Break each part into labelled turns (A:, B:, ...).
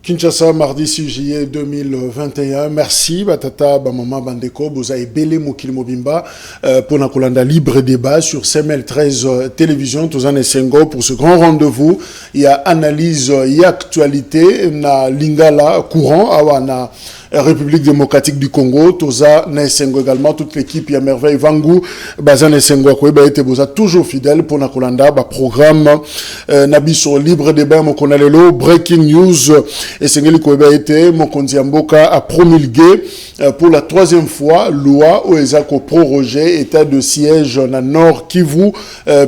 A: Kinshasa, mardi 6 juillet 2021. Merci, Batata, Bamama, Bandeko, Boza et Bele Mokil Mobimba pour Nakolanda libre débat sur CML 13 télévision, Tozane Sengo pour ce grand rendez-vous. Il y a analyse, il y a actualité, na Lingala courant, awana. République démocratique du Congo, Toza Nesengo également, toute l'équipe, il y a Merveille Vangu, Bazan Nesengo, Koeba Boza toujours fidèle pour Nakolanda, programme Nabiso libre débat, Mokonalelo, breaking news, et Sengeli Koeba Mokonzi Amboka a promulgué pour la troisième fois loi où Ezako prorogé état de siège na Nord Kivu,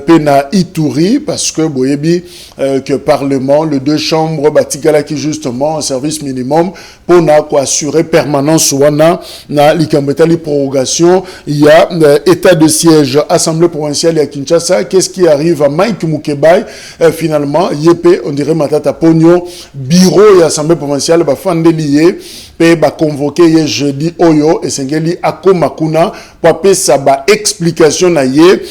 A: Pena Ituri, parce que Boyebi, que Parlement, les deux chambres, Batigala qui justement, un service minimum, pour na quoi assurer permanence wana na likambetali prorogation. Il y a état de siège assemblée provinciale à Kinshasa. Qu'est-ce qui arrive à Mike Mukebai finalement yepé on dirait matata pogno bureau et assemblée provinciale ba fandelié pe ba convoqué jeudi oyo et sengeli akomakuna pour pesa ba explication na ye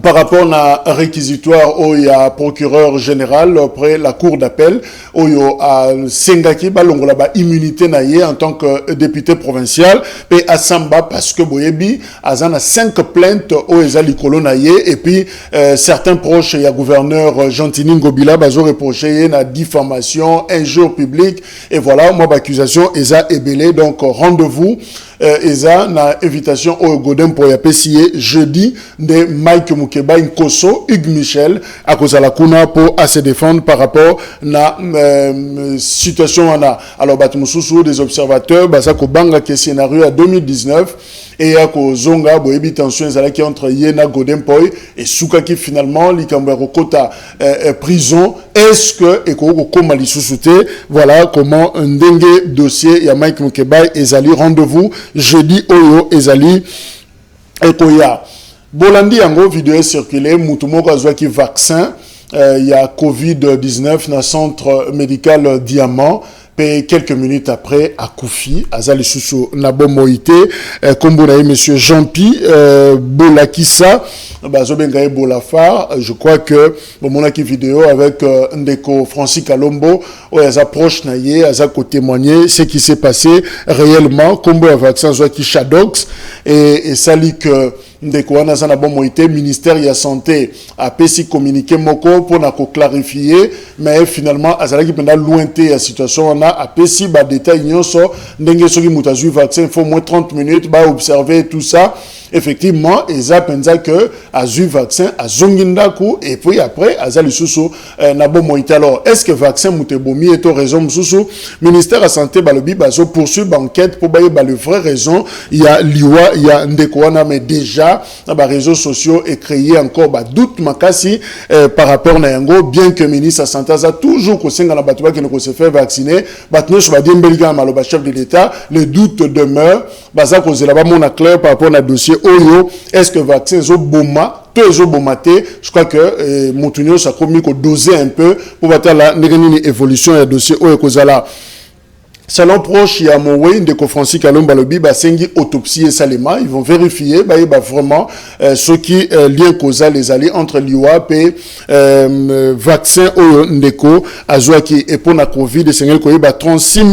A: par rapport à un réquisitoire où il y a procureur général après la cour d'appel où il y a Sengaki balongola ba immunité naie en tant que député provincial et à Samba parce que Boyebi azana 5 plaintes où ezali naie et puis certains proches il y a gouverneur Gentini Ngobila bazo reproché na diffamation injure publique et voilà moi accusation eza ebelé donc rendez-vous eza na invitation au Godem pour yapesier jeudi de Mike Mukeba Nkoso Hugues Michel à cause de la kuna pour se défendre par rapport na situation ana alors batumususu des observateurs basako banga ke scénario à 2019 et à Zonga boyebi tension ezalaki entre Yena Godempoy et Soukaki finalement likambero kota prison est-ce que ekoko koma lisusuté voilà comment un dengue dossier ya Mike Mukeba ezali rendez-vous jeudi oyo ezali ekoya bolandi yango vidéo circulé mutumoko azwaki vaccin il y a Covid-19 dans centre médical Diamant. Puis quelques minutes après, à Koufi, Azali Soussou Nabo Moïté, comme vous l'avez, monsieur Jean-Pi, Bolakissa, Bazobengaye Bolafar, je crois que, bon, mon acquis vidéo avec Ndeko Francis Kalombo, où ils approchent Naye, ils témoigner ce qui s'est passé réellement, comme vous avez vaccin Zouaki Shadox, et ça lit que, Ndeko Anazana Bomoïté, ministère de la Santé, a pési communiqué moko pour clarifier, mais finalement, Azalaki pendant lointé la situation, on a pési ba détail nyonso, ndenge soki mutazu vaccin, il faut moins 30 minutes, ba observer tout ça. Effectivement, Eza penza que azu vaccin, azongindaku, et puis après, Azali Soussou, Nabo Moïté. Alors, est-ce que vaccin mutebomi est au raison Soussou? Ministère de la Santé, balobi, bazo poursuit l'enquête pour bailler le vrai raison. Il y a Liwa, il y a Ndekouana, mais déjà, les réseaux sociaux et créé encore doute makasi par rapport à Yango, bien que le ministre de la Santé a toujours conseillé à la Batouba qui ne se fait vacciner, chef de l'État, le doute demeure. Baza cause là-bas mon clair par rapport à dossier Oyo, est-ce que vaccin est boma? Je crois que Moutounio ça a commis qu'on doser un peu pour voir la évolution du dossier Oyo Kozala. Selon proche, il y a Moué, Ndeko Francis Kalomba Lobi, Basengi autopsie et Salema, ils vont vérifier, vraiment, ce qui lien causal les alliés entre l'IWAP et vaccin Oyo Ndeko, Azouaki et pour la Covid, et Sengel Koye, 36 000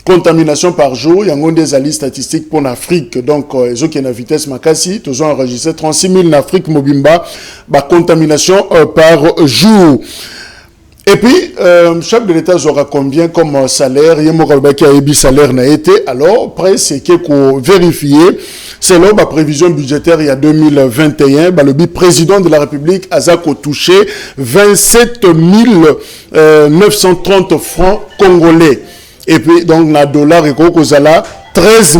A: contaminations par jour. Il y a des alliés statistiques pour l'Afrique. Donc, ils ont une vitesse makasi, ils ont enregistré 36 000 en Afrique, Mobimba, contamination par jour. Et puis, chef de l'État aura combien comme salaire? Il y a un qui a eu salaire n'a été. Alors, après, c'est qu'il faut vérifier. C'est là, la prévision budgétaire, il y a 2021, le président de la République a touché 27 930 francs congolais. Et puis, donc, na dollar et Kozala, 13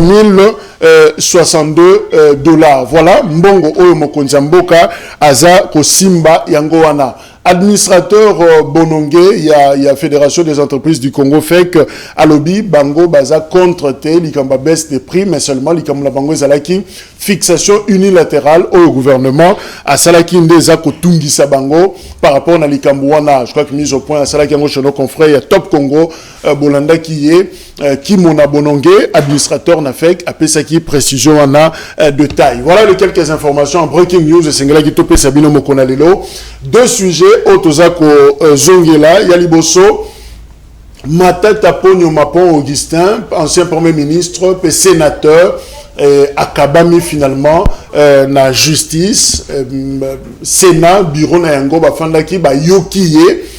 A: 062 dollars. Voilà, Mbongo Oyo Mokonzamboka, Aza Kosimba Yangoana. Administrateur Bonongue, il y a Fédération des entreprises du Congo fait que Alobi Bango Baza contre T, l'Ikamba baisse des prix, mais seulement l'Ikamba Bango Zalaki, fixation unilatérale au gouvernement, à Salaki Ndeza Kotungi Sabango, par rapport à l'Ikambouana. Je crois que mise au point à Salaki chez nos confrères, il y a Top Congo, Bolanda qui est, qui Mona Bonongue, administrateur Nafek, à Pesaki, précision en a de taille. Voilà les quelques informations en breaking news de Sengela Gitope Sabino Mokonalelo. Deux sujets. Otozako Zongela, Yaliboso, Matata Ponyo Mapon Augustin, ancien premier ministre, puis sénateur, akabami finalement na justice, Sénat, bureau na yango bafandaki ba yokiye.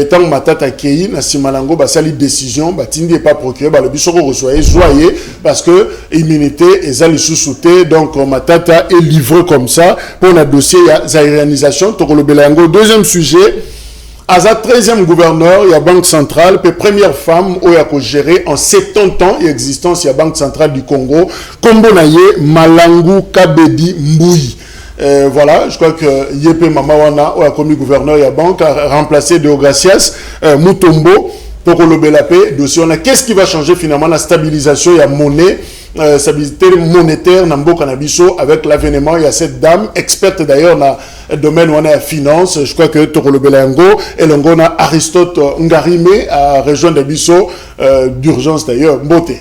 A: Tant Matata Kei, na Simalango, sali décision, tindi pas procureur, le bisoko reçoit joyeux parce que immunité et zali sous-souté, donc Matata est livré comme ça pour un dossier de réalisation. Deuxième sujet, à sa 13e gouverneur, il y a Banque centrale, puis première femme où il y a géré en 70 ans l'existence, il y a Banque centrale du Congo, Kombonaye Malangu Kabedi Mboui. Voilà, je crois que Yepé Mamawana, ou a commis gouverneur, il y a banque, a remplacé Deogracias, Mutombo, pour le Belapé, dossier. Qu'est-ce qui va changer finalement la stabilisation, il y a monnaie, stabilité monétaire, Nambo Kanabiso, avec l'avènement, il y a cette dame, experte d'ailleurs dans le domaine où on est à finance, je crois que Tokolo Belango, et l'ongona Aristote Ngarime, à rejoindre Bisso, d'urgence d'ailleurs, Mbote.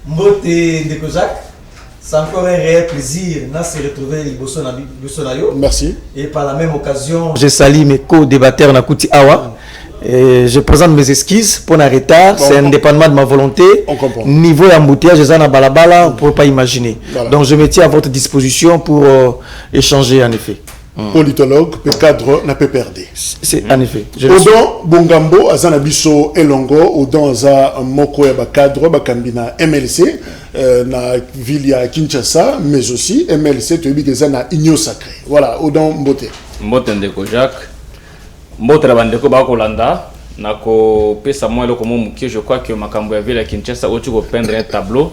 B: Mbote de Kozak. C'est encore un réel plaisir de se retrouver à
A: Merci.
B: Et par la même occasion, je salue mes co-débatteurs Nakuti Awa. Et je présente mes excuses pour un retard. C'est indépendamment de ma volonté.
A: On comprend.
B: Niveau embouteillage, je na balabala, on ne peut pas imaginer. Voilà. Donc je me tiens à votre disposition pour échanger en effet.
A: Politologue, le cadre n'a pas perdu.
B: C'est en effet.
A: Odon Bongambo, Azana Bisso Elongo, Odon Aza Moko Eba cadre, Bakambina MLC, na ville ya Kinshasa, mais aussi MLC, tu es na Union Sacrée. Voilà, Odon Mbote.
C: Mbote Ndeko Jacques, Mbote Rabandeko Bakolanda, Nako Pesa Moi Lokomo Mukie, je crois que Makambo ya ville ya Kinshasa, où tu peux peindre un tableau.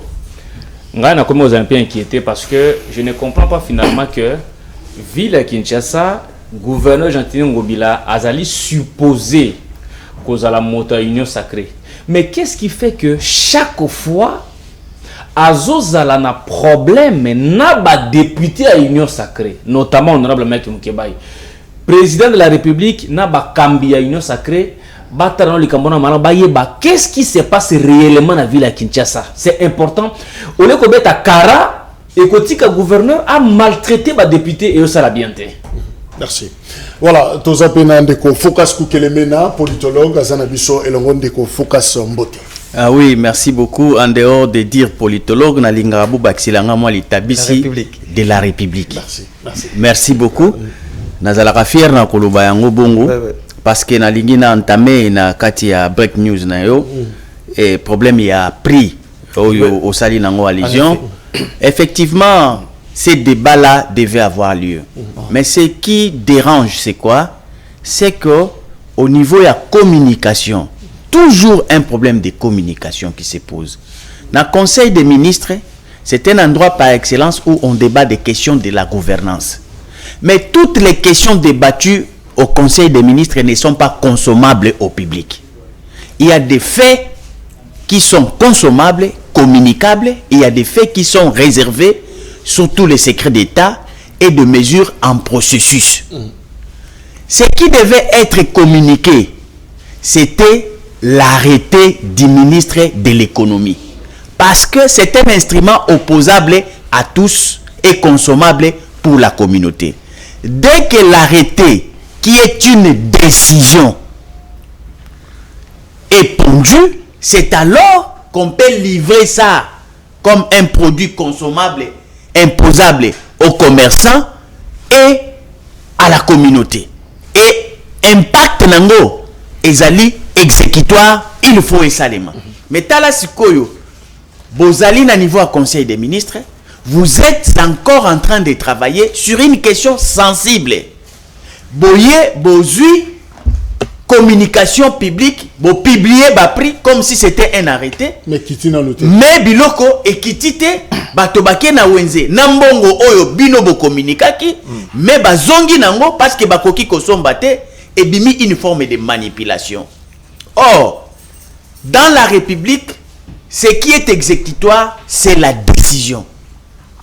C: Nga na comme aux un peu inquiété parce que je ne comprends pas finalement que ville à Kinshasa, gouverneur Jean-Tini Ngobila Azali supposé cause à la moto Union Sacrée. Mais qu'est-ce qui fait que chaque fois Azozala na problème n'a pas député à Union Sacrée, notamment honorable Maître Moukebaï, président de la République n'a pas cambi à Union Sacrée. Qu'est-ce qui se passe réellement dans la ville à Kinshasa? C'est important. Au lieu que à Kara et que le gouverneur a maltraité les députés et ça l'a bien fait.
A: Merci. Voilà, tous appelés Ndeko Focus Kukelemena, politologue, Azanabiso et Longon Ndeko Focus Mbote.
D: Ah oui, merci beaucoup. En dehors de dire politologue, na lingabu baksilanga moi l'établissi de la République.
A: Merci, merci.
D: Merci beaucoup. Nazalaka fier na koloba yango bongo parce que na lingi na entamé na kati ya break news na yo et problème il y a pris au sali nango allusion. Effectivement, ces débats-là devaient avoir lieu. Mais ce qui dérange, c'est quoi? C'est que au niveau de la communication, toujours un problème de communication qui se pose. Dans le Conseil des ministres, c'est un endroit par excellence où on débat des questions de la gouvernance. Mais toutes les questions débattues au Conseil des ministres ne sont pas consommables au public. Il y a des faits qui sont consommables, communicables, et il y a des faits qui sont réservés, surtout les secrets d'État et de mesures en processus. Ce qui devait être communiqué, c'était l'arrêté du ministre de l'économie. Parce que c'est un instrument opposable à tous et consommable pour la communauté. Dès que l'arrêté, qui est une décision, est pondu, c'est alors qu'on peut livrer ça comme un produit consommable, imposable aux commerçants et à la communauté. Et impact nango, ezali exécutoire, il faut esalema. Mais tala sikoyo, bozali na niveau à conseil des ministres, vous êtes encore en train de travailler sur une question sensible. Boye, bozui, communication publique, bo publier ba prix comme si c'était un arrêté.
A: Mais kiti na noté.
D: Mais biloko et kitite batobake na wenze. Nambongo oyo bino bo communicaki, mais bazongi nango parce que bakoki kosombate et bimi une forme de manipulation. Or, dans la République, ce qui est exécutoire, c'est la décision.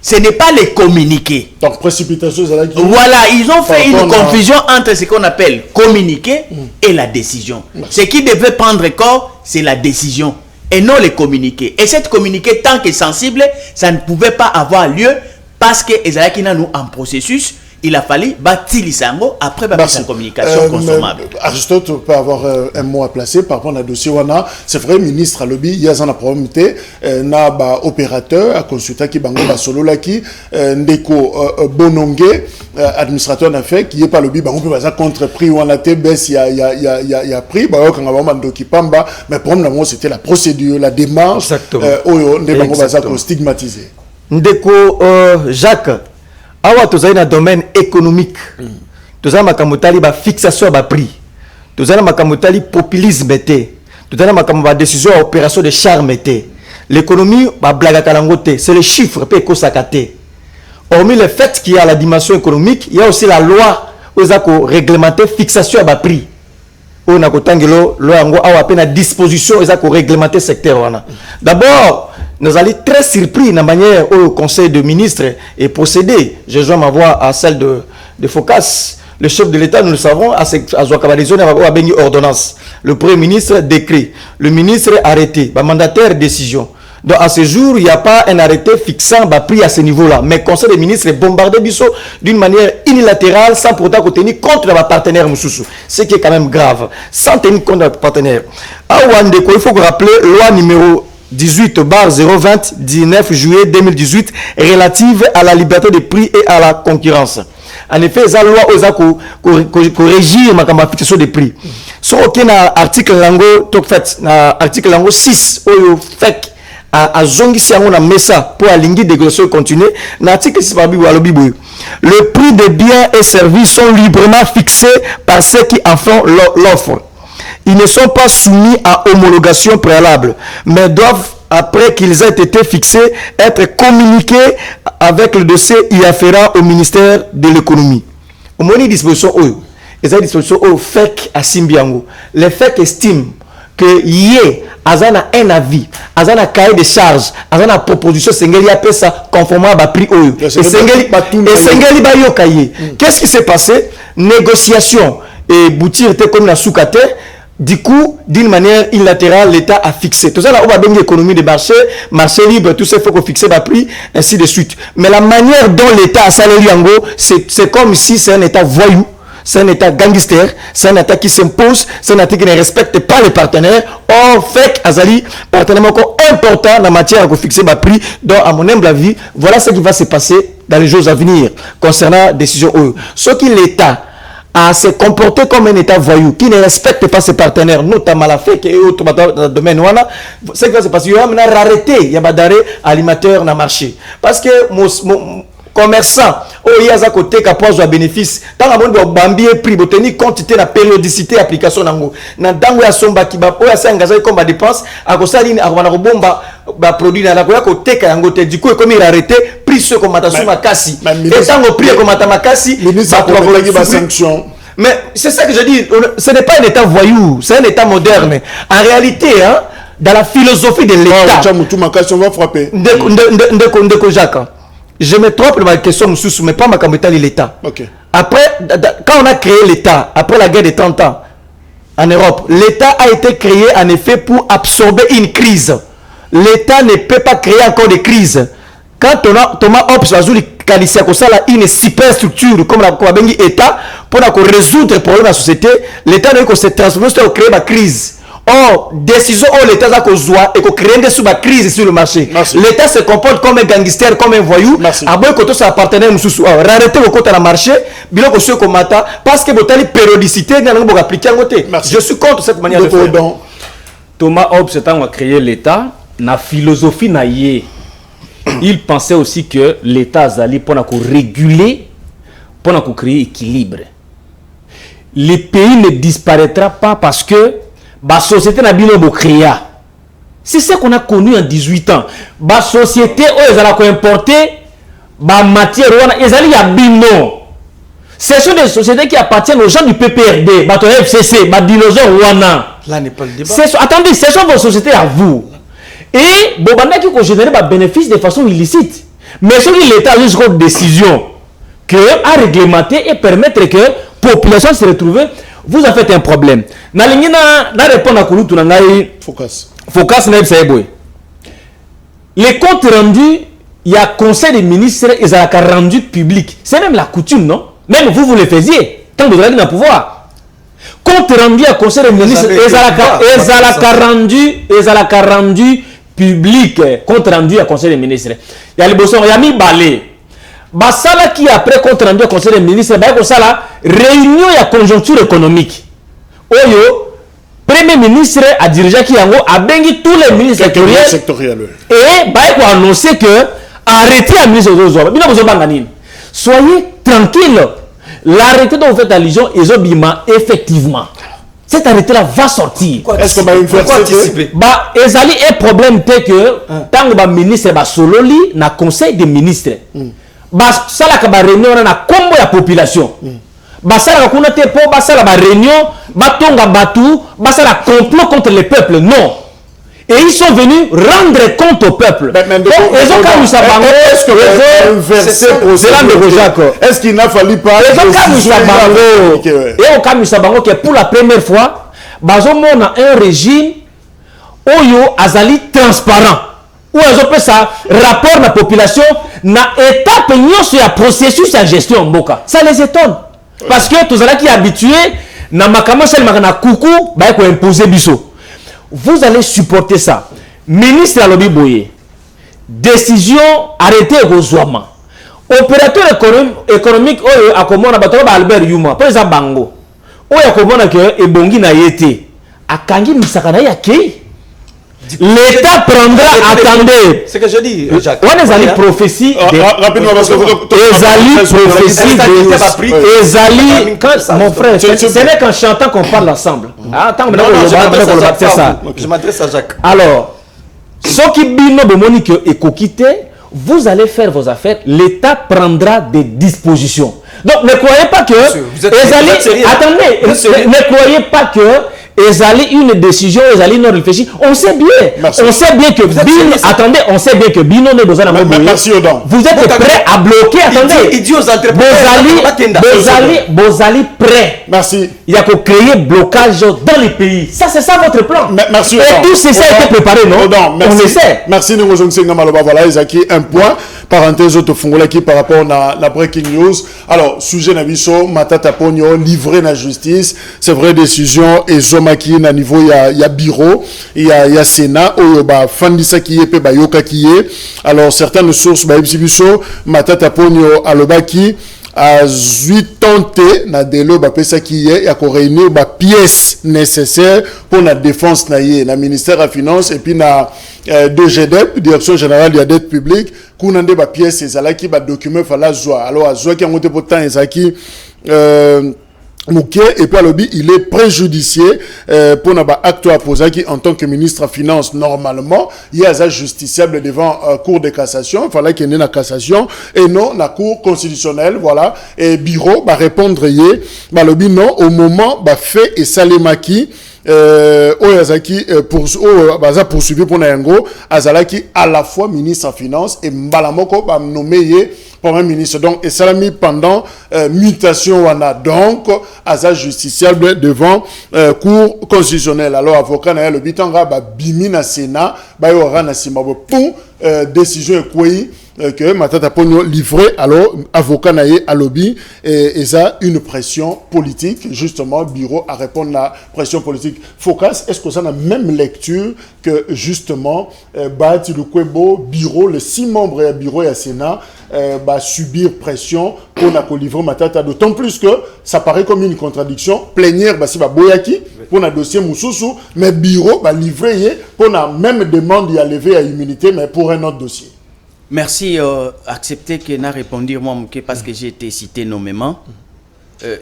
D: Ce n'est pas les communiqués.
A: Donc, précipitation, c'est là qui...
D: Voilà, ils ont fait une confusion entre ce qu'on appelle communiqué et la décision. Ce qui devait prendre corps, c'est la décision et non les communiqués. Et cette communiqué, tant que sensible, ça ne pouvait pas avoir lieu parce que Ezalaki nous en processus il a fallu bâtir sango après la communication consommable.
A: Aristote peut avoir un mot à placer par rapport à dossier wana. C'est vrai, ministre Alobi, il y a un problème na ba opérateur à consulter qui bango ba solo la qui ndeko bononge administrateur d'affaires qui est pas lobby bango peut pas contre prix wana te baisse il y a prix ba quand on va ndoki pamba mais problème là c'était la procédure, la démarche oyo ndeko bango ba ko stigmatiser.
B: Ndeko Jacques awa tozali na domaine économique tozali makamotali ba fixation ba prix tozali makamotali populisme te tozali makambo ba décision opération de charme te l'économie ba blaga kalango te c'est le chiffre pe ko sakate. Hormis le fait qu'il y a la dimension économique, il y a aussi la loi où a réglementé fixation à prix. On a kotangelo loi yango awa pe na disposition ils a réglementé secteur. D'abord, nous allons très surpris de la manière où le Conseil de ministres est procédé. Je joins ma voix à celle de Focas. Le chef de l'État, nous le savons, à Zouakabalizone, a béni ordonnance. Le Premier ministre décret. Le ministre arrêté. Le mandataire décision. Donc à ce jour, il n'y a pas un arrêté fixant le prix à ce niveau-là. Mais le Conseil des ministres est bombardé d'une manière unilatérale sans pourtant tenir compte de nos partenaires Moussoussou. Ce qui est quand même grave. Sans tenir compte de nos partenaires. Il faut rappeler loi numéro 18/020 19 juillet 2018 relative à la liberté des prix et à la concurrence. En effet, la loi qui régit la fixation des prix. Si on a article lango 6 fait à zongi si on a mis ça pour aligner des négociations continuer l'article 6 le prix des biens et services sont librement fixés par ceux qui en font l'offre. Ils ne sont pas soumis à homologation préalable mais doivent après qu'ils aient été fixés être communiqués avec le dossier y afférent au ministère de l'économie. Au moins disposition les dispositions FEC à Simbiango les FEC estiment que yé azana un avis azana cahier de charges azana proposition sengeli appelle ça conformément à prix oyo et sengeli ba yo cahier. Qu'est-ce qui s'est passé? Négociation et boutir était comme la soukate. Du coup, d'une manière unilatérale, l'État a fixé. Tout ça, là, on va bien l'économie de marché libre, tout ça, il faut qu'on fixe le prix, ainsi de suite. Mais la manière dont l'État a salarié en gros, c'est comme si c'est un État voyou, c'est un État gangster, c'est un État qui s'impose, c'est un État qui ne respecte pas les partenaires. Or, fait Azali, partenaire encore important dans la matière à fixer le prix. Donc, à mon humble avis, voilà ce qui va se passer dans les jours à venir concernant la décision OE. Ce qui l'État à se comporter comme un État voyou qui ne respecte pas ses partenaires, notamment la FEC et autres dans le domaine ouana, ce qui va se passer, il y a une rareté, il y a des alimentaires dans le marché. Parce que mon commerçant, il y a à côté qui apporte un bénéfice. Dans le monde, il y a un prix, il y a une quantité de périodicité d'application. Dans le a somba qui va engagé comme dépense, à cause de ça, produit dans la côté du coup, comme il a arrêté, prix ce comme attaché ma cassi. Et tant que prix comme attaché ma cassi,
A: sanction.
B: Mais c'est ça que je dis, ce n'est pas un État voyou, c'est un État moderne. En réalité, hein, dans la philosophie de l'État, Jacques, je me trompe dans ma question, mais pas ma capitale de l'État.
A: Okay.
B: Après, quand on a créé l'État, après la guerre de 30 ans, en Europe, l'État a été créé en effet pour absorber une crise. L'État ne peut pas créer encore des crises. Quand Thomas Hobbes a une super structure comme la État pour résoudre les problèmes de la société, l'État doit se transformer pour créer une crise. Or, décision où l'État a et qu'on crée une crise sur le marché. L'État se comporte comme un gangster, comme un voyou. Après, quand on partenaire, rareté au côté du marché, bilan que comme mata, parce que votre périodicité, nous appliquer en côté. Je suis contre cette manière de faire.
C: Thomas Hobbes a créé l'État, na philosophie na yé. Il pensait aussi que l'État allait pour réguler, pour créer équilibre. Le pays ne disparaîtra pas parce que la société n'a pas créé. C'est ce qu'on a connu en 18 ans. La société, elle a importé la matière, elle a bino. Ce sont des sociétés qui appartiennent aux gens du PPRD, les FCC, les dinosaures Wana.
B: Là n'est pas le débat.
C: Attendez, ce sont vos sociétés à vous. Et Bobanda qui ont généré des bénéfices de façon illicite. Mais ce qui l'État a juste une décision que à réglementer et permettre que la population se retrouve, vous en faites un problème. Na répondre à Kouloutou Focas na Ebseboy. Les comptes rendus, il y a conseil des ministres, ils ont rendu public. C'est même la coutume, non? Même vous le faisiez, tant que vous avez dans le pouvoir. Compte rendu à conseil des ministres, ils ont rendu public, compte rendu à conseil des ministres. Il y a les bossons, il y a mis balai. Basala qui après compte rendu à conseil des ministres, il y a la réunion et la conjoncture économique. Oyo, Premier ministre a dirigé qui a béni tous les ministres sectoriels. Et il a annoncé que arrêtez la ministre de l'Ozo. Soyez tranquille. L'arrêté dont vous faites allusion est obima effectivement. Cet arrêté-là va sortir.
A: Est-ce qu'on va
C: anticiper? Ezali un problème tel que tant que le ministre va solo li na conseil des ministres. Ça la ka réunion na combo la population. Ça la kuna te po ça la réunion, batonga batu, ça la complot contre le peuple. Non. Et ils sont venus rendre compte au peuple.
A: Est-ce qu'il n'a fallu pas
C: et au Kamisabango que pour la première fois, on a un régime oyo azali transparent. Où ils ont fait ça rapport à la population na étape sur la processus de gestion boka. Ça les étonne parce que tous ceux qui sont habitués na makamo sel makana kuku ba ko imposer biso. Vous allez supporter ça. Ministre Alobi Boye, décision arrêtée au Zouama. Opérateur économique, à comment on a Albert Yuma, par exemple Bango. À comment on a Ebongi na yete. À Kangi Misakana Yake. L'État prendra, attendez.
B: C'est ce que je dis, Jacques.
C: On est allé prophétie.
A: Rapidement, parce que
C: mon frère, ce n'est qu'en chantant qu'on parle ensemble.
B: Je m'adresse à Jacques.
C: Alors, ce qui bino de Monique et Kokite, vous allez faire vos affaires, l'État prendra des dispositions. Donc, ne croyez pas que. Attendez, ne croyez pas que. Ezali une décision, Ezali non réfléchi. On sait bien. Merci. On sait bien que Bino. Attendez, on sait bien que Bino ne besoin d'avoir.
A: Merci Odan.
C: Vous êtes prêts à bloquer. Attendez.
B: Il dit aux entrepreneurs.
C: Bozali prêt.
A: Merci.
C: Il y a qu'à créer blocage dans les pays. Ça, c'est ça votre plan.
A: Merci
C: Odan. Et tout ça a été préparé, non?
A: Odan, merci.
C: On le sait.
A: Merci Ningo Zongsenga Maloba. Voilà, Ezaki, un point. Parenthèse auto qui par rapport à la breaking news. Alors, sujet Nabiso, Matata Pogno, livré na justice. C'est vrai, décision et Zomaki na niveau, il y a bureau, il y a Sénat, où bah Fandisa qui est, pe ba Yoka qui est. Alors, certaines sources, bah Ibiso, Matata Pogno, Alobaki, à 8 tenté, na délo, bah pesa qui est, il y a qu'on réunir, bah pièces nécessaires pour la défense naïe, na ministère de la Finance, et puis na DGDEP, Direction Générale de la Dette Publique, qu'on a des pièces, et qui va documents, fallait zoa. Alors, à zoa qui a monté pour temps, et qui, Mouké, et puis à l'objet, il est préjudicié pour n'avoir acte à poser qui, en tant que ministre des Finances, normalement, il y a un justiciable devant Cour de cassation, il fallait qu'il y ait une cassation, et non la Cour constitutionnelle, voilà, et bureau, va répondre, bah l'objet, non, au moment, bah fait et Salemaki, Oyazaki poursuivi pour Nayango, Azalaki à la fois ministre des Finances et Mbalamoko va nommer Premier ministre. Donc, et Salami pendant mutation wana donc Aza justiciable devant Cour constitutionnelle. Alors avocat na le bitanga ba bimi na Sénat ba yora na simabo pour décision ekoi que Matata Pogno livré alors avocat naïe à lobby et ça une pression politique justement bureau à répondre à la pression politique. Focus, est-ce que ça a la même lecture que justement Bati Lukwebo bureau les 6 membres du bureau et Sénat subir pression pour la livrer Matata, d'autant plus que ça paraît comme une contradiction plénière si boyaki pour un dossier Moussoussou mais bureau livrer pour la même demande y a levé à immunité mais pour un autre dossier.
D: Merci accepter que n'a répondu moi parce que j'ai été cité nommément.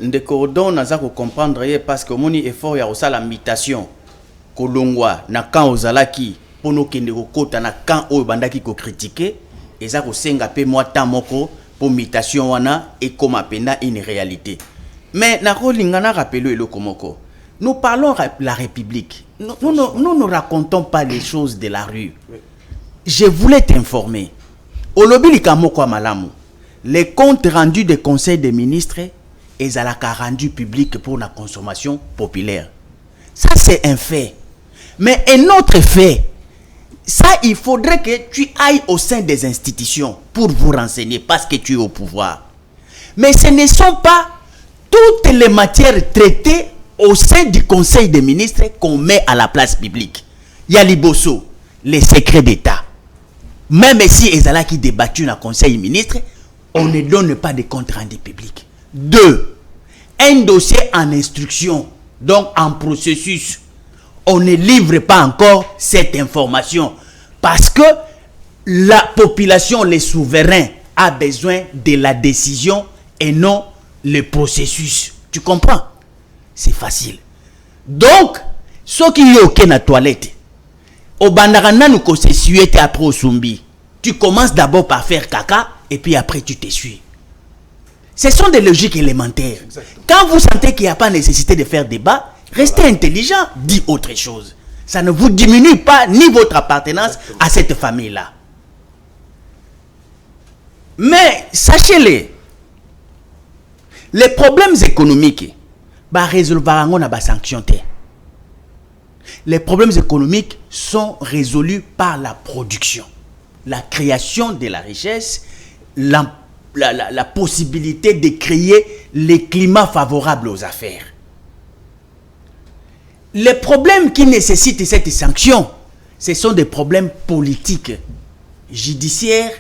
D: Ndekordon naza ko comprendre parce que moni effort ya osala mutation kolongwa na kan ozalaki pono kende ko kota na kan oyo bandaki ko critiquer eza ko senga pe moi tamoko pour mutation wana et comme apenda une réalité. Mais na rolingana rappelé le komoko. Nous parlons de la République. Nous ne racontons pas les choses de la rue. Je voulais t'informer. Au lobby likamoko malamu, les comptes rendus des conseils des ministres et à la rendu public pour la consommation populaire. Ça c'est un fait. Mais un autre fait, ça il faudrait que tu ailles au sein des institutions pour vous renseigner parce que tu es au pouvoir.
E: Mais ce ne sont pas toutes les matières traitées au sein du Conseil des ministres qu'on met à la place publique. Il y a Liboso, les secrets d'État. Même si Ezala qui débattu dans le Conseil des ministres, on ne donne pas de compte rendu public. 2. Un dossier en instruction, donc en processus. On ne livre pas encore cette information parce que la population, les souverains, a besoin de la décision et non le processus. Tu comprends? C'est facile. Donc, ce qui est OK dans la toilette, au bandarana nous constituer après au Sumbi. Tu commences d'abord par faire caca et puis après tu t'essuies. Ce sont des logiques élémentaires. Exactement. Quand vous sentez qu'il n'y a pas nécessité de faire débat, restez intelligent, dites autre chose. Ça ne vous diminue pas ni votre appartenance à cette famille-là. Mais sachez-le, les problèmes économiques, les problèmes économiques sont résolus par la production, la création de la richesse, la possibilité de créer les climats favorables aux affaires. Les problèmes qui nécessitent cette sanction, ce sont des problèmes politiques, judiciaires,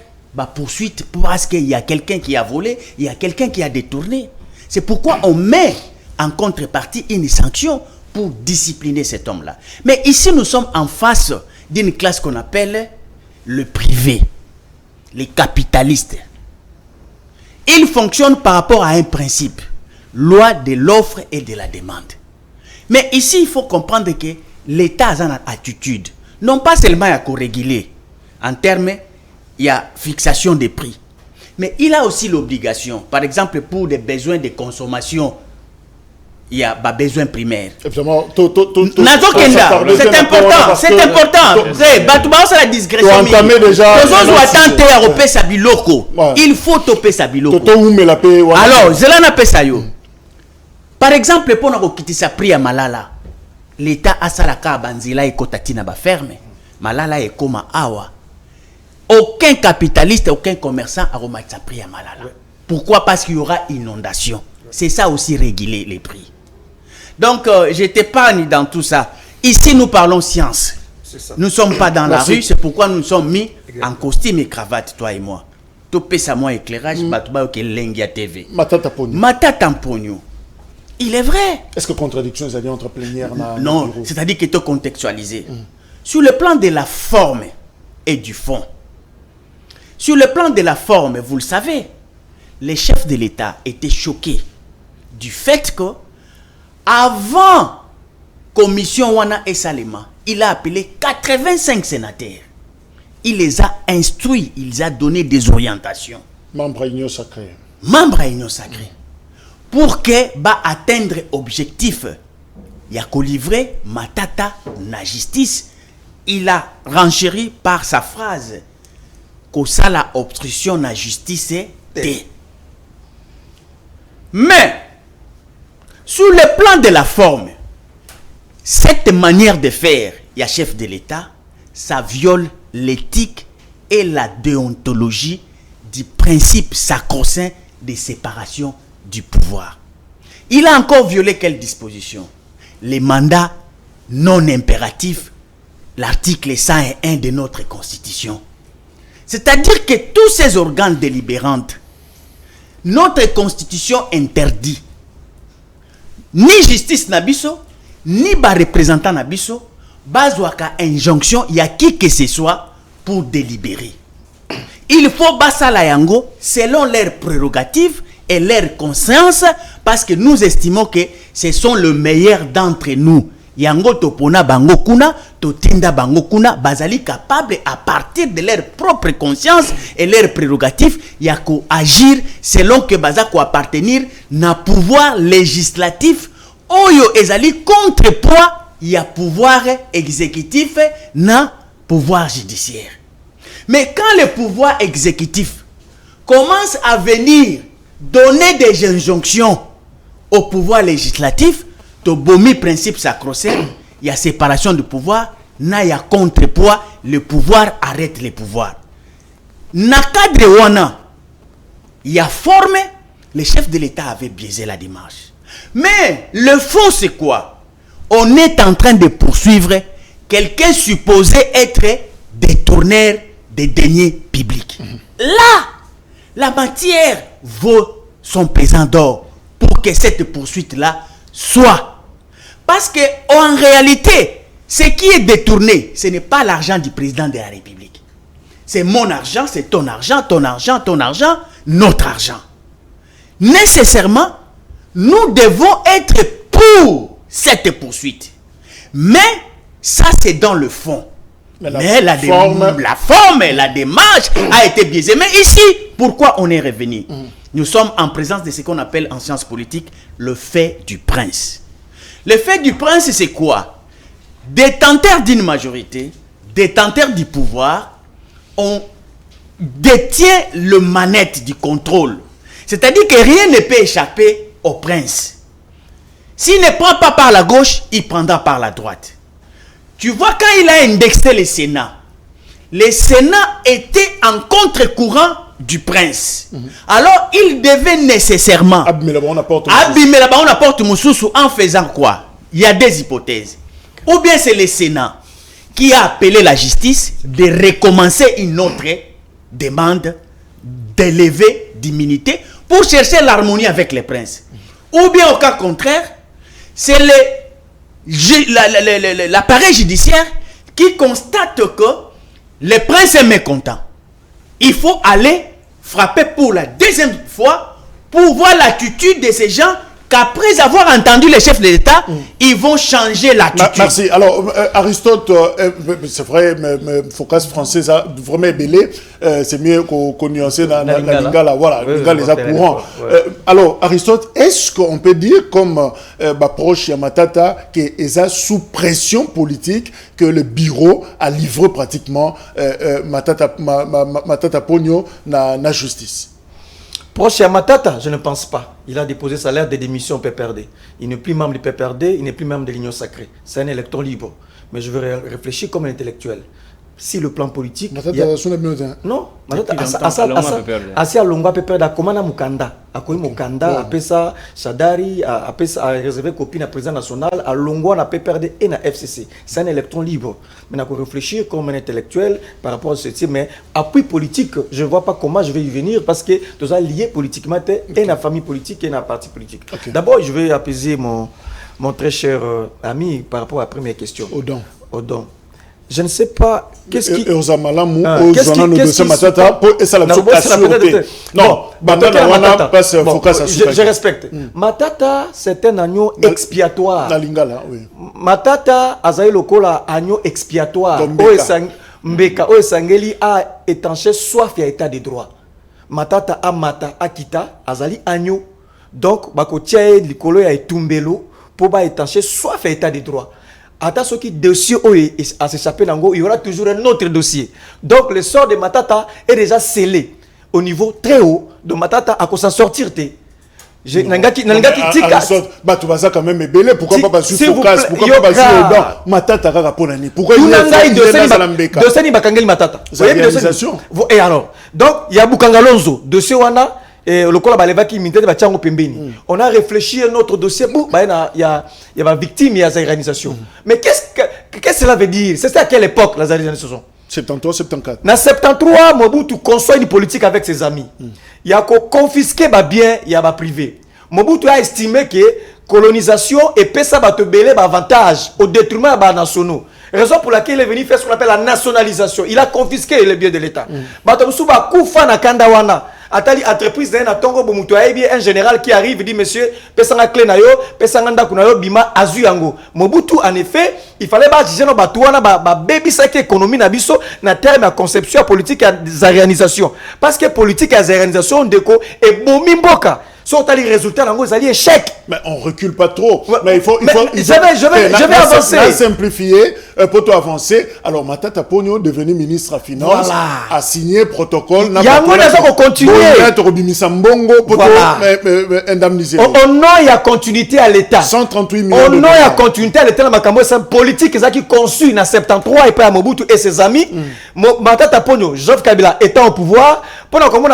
E: poursuite parce qu'il y a quelqu'un qui a volé, il y a quelqu'un qui a détourné. C'est pourquoi on met en contrepartie une sanction pour discipliner cet homme-là. Mais ici, nous sommes en face d'une classe qu'on appelle le privé, les capitalistes. Ils fonctionnent par rapport à un principe, loi de l'offre et de la demande. Mais ici, il faut comprendre que l'État a une attitude, non pas seulement à co-réguler, en termes, il y a fixation des prix, mais il a aussi l'obligation, par exemple pour des besoins de consommation, il y a des besoins primaires. C'est important, c'est important. C'est la discrétion. Il faut toper sa biloko. Alors, Zelana Pesayo. Par exemple, pour nous quitter sa prix à Malala, l'État a salaka banzila et kotatina ba ferme. Malala est comme awa. Aucun capitaliste, aucun commerçant a remarqué sa prix à Malala. Ouais. Pourquoi? Parce qu'il y aura inondation. Ouais. C'est ça aussi réguler les prix. Donc, je t'épargne dans tout ça. Ici, nous parlons science. Nous ne sommes pas dans la rue, c'est pourquoi nous nous sommes mis en costume et cravate, toi et moi. Topé ça, moi, éclairage, Batouba, qui est Lengia TV. Mata Tamponio. Il est vrai.
A: Est-ce que contradiction, c'est-à-dire entre plénière?
E: Non, c'est-à-dire qu'il est contextualisé. Sur le plan de la forme et du fond. Sur le plan de la forme, vous le savez, les chefs de l'État étaient choqués du fait que, avant commission Wana et Salema, il a appelé 85 sénateurs. Il les a instruits, il les a donné des orientations.
A: Membres à Union Sacrée.
E: Membres à Union Sacrée. Pour que va atteindre objectif, il y a qu'au livrer Matata na justice. Il a renchéri par sa phrase que ça la obstruction na justice est. Mais sur le plan de la forme, cette manière de faire, il y a chef de l'État, ça viole l'éthique et la déontologie du principe sacro-saint de séparation du pouvoir. Il a encore violé quelle disposition? Les mandats non impératifs, l'article 101 de notre Constitution. C'est-à-dire que tous ces organes délibérants, notre Constitution interdit ni justice nabiso, ni ba représentant nabiso, bazouaka injonction, il y a qui que ce soit pour délibérer. Il faut basala yango selon leurs prérogatives et leur conscience, parce que nous estimons que ce sont le meilleur d'entre nous. Yango topona bango kuna, totinda bango kuna, bazali capable à partir de leur propre conscience et leurs prérogatives, yako agir selon que bazako appartenir na pouvoir législatif, oyo ezali contrepoids ya pouvoir exécutif na pouvoir judiciaire. Mais quand le pouvoir exécutif commence à venir donner des injonctions au pouvoir législatif, to bomi principe sacro-saint, il y a séparation du pouvoir, na ya contrepoids, le pouvoir arrête le pouvoir. Na cadre wana, il y a forme, les chefs de l'État avaient biaisé la démarche. Mais le fond, c'est quoi? On est en train de poursuivre quelqu'un supposé être détourneur des deniers publics. Là, la matière vaut son pesant d'or pour que cette poursuite-là soit. Parce que en réalité, ce qui est détourné, ce n'est pas l'argent du président de la République. C'est mon argent, c'est ton argent, ton argent, ton argent, notre argent. Nécessairement, nous devons être pour cette poursuite. Mais ça, c'est dans le fond. Mais la forme, la démarche a été biaisée. Mais ici, pourquoi on est revenu? Nous sommes en présence de ce qu'on appelle en sciences politiques le fait du prince. Le fait du prince, c'est quoi? Détenteur d'une majorité, détenteur du pouvoir, on détient le manette du contrôle. C'est-à-dire que rien ne peut échapper au prince. S'il ne prend pas par la gauche, il prendra par la droite. Tu vois, quand il a indexé le Sénat était en contre-courant du prince. Alors, il devait nécessairement abîmer la porte Moussoussou en faisant quoi? Il y a des hypothèses. Ou bien c'est le Sénat qui a appelé la justice de recommencer une autre demande d'élever d'immunité pour chercher l'harmonie avec les princes. Ou bien au cas contraire, c'est l'appareil judiciaire qui constate que le prince est mécontent. Il faut aller frapper pour la deuxième fois pour voir l'attitude de ces gens qu'après avoir entendu les chefs de l'État, ils vont changer l'attitude.
A: Merci. Alors, Aristote, c'est vrai, mais focus français a vraiment belé. C'est mieux qu'on nuance dans la lingala. Voilà, lingala les a courants. Alors, Aristote, est-ce qu'on peut dire, comme proche Matata, qu'ils a sous pression politique que le bureau a livré pratiquement Matata Pogno na justice?
B: Proche à Matata, je ne pense pas. Il a déposé sa lettre de démission au PPRD. Il n'est plus membre du PPRD, il n'est plus membre de l'Union Sacrée. C'est un électeur libre. Mais je vais réfléchir comme un intellectuel. Si le plan politique... Non, Matata Longa PPRD a commandé Mukanda. A commandé Mukanda, a Pesa Chadari, a réservé copine à président national, a Longo, a PPRD et à FCC. C'est un électron libre. Mais il faut réfléchir comme un intellectuel par rapport à ce type. Mais appui politique, je ne vois pas comment je vais y venir parce que tout ça lié politiquement et la famille politique et la parti politique. D'abord, je vais apaiser mon très cher ami par rapport à la première question. Odon. Je ne sais pas qu'est-ce qui... Non, je respecte. Matata, c'est un agneau expiatoire. Matata, Azaï Lokola, agneau expiatoire. Mbeka, Sangeli a étanché soif et état de droit. Matata, Amata, Akita, Azali agneau. Donc, Bakotia, Likolo et Tumbelo, pour étancher soif et état de droit. Ata ce qui dossier a s'échappé d'ango, il y aura toujours un autre dossier. Donc le sort de Matata est déjà scellé au niveau très haut de Matata à quoi s'en sortir. Je n'engati tika.
A: Bah tu vas ça quand même belé. Pourquoi pas passer focus? Pourquoi pas passer dedans? Matata kaka ponani. Pourquoi il
B: est dossier ni bakangeli Matata. Et alors donc il y a Bukangalonzo dossier wana. Et le col on a réfléchi à notre dossier. Il y a la victime, il y a la réalisation. Mais qu'est-ce que cela veut dire? C'est à quelle époque la réalisation?
A: 73, 74.
B: Dans 73, Mobutu construit une politique avec ses amis. Il y a confisqué les biens, il y a privé. Mobutu a estimé que colonisation et pesa ba te belé avantage au détriment des nationaux. Raison pour laquelle il est venu faire ce qu'on appelle la nationalisation. Il a confisqué les biens de l'État. Batomusuba kufa na kandawana. Atali entreprise d'un atongo bomuto un général qui arrive et dit monsieur pesanga clé na yo pesanga ndaku na yo bima azuyango. Mobutu en effet il fallait ba jeno batuana ba baby sac économie na biso na terme de conception politique à réalisation parce que politique à réalisation déco et bomi mboka. Sont les résultats dans vos alliés échec.
A: Mais on recule pas trop. Mais il faut
B: je vais avancer.
A: Simplifier pour toi avancer. Alors Matata Pogno devenu ministre à finance a signé protocole.
B: Il y a un continuer.
A: Indemniser.
B: Au nom il y a continuité à l'État.
A: 138 millions.
B: Au nom il y a continuité à l'État. La makambo c'est politique qui conçu en 73 et pas à Mobutu et ses amis. Matata Pogno, Joseph Kabila étant au pouvoir, pendant comment